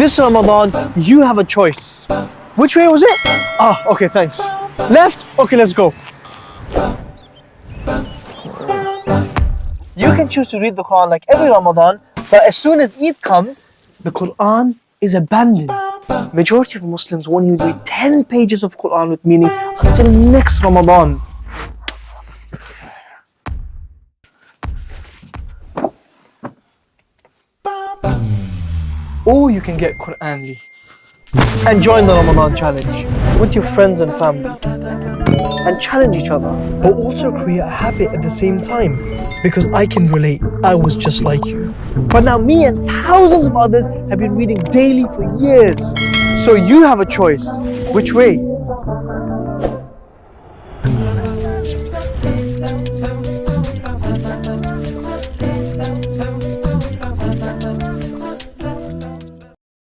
This Ramadan, you have a choice. Which way was it? Ah, okay, thanks. Left? Okay, let's go. You can choose to read the Quran like every Ramadan, but as soon as Eid comes, the Quran is abandoned. Majority of Muslims won't even read 10 pages of Quran with meaning until next Ramadan. Or you can get Quranly and join the Ramadan challenge with your friends and family and challenge each other. But also create a habit at the same time, because I can relate, I was just like you. But now me and thousands of others have been reading daily for years. So you have a choice. Which way?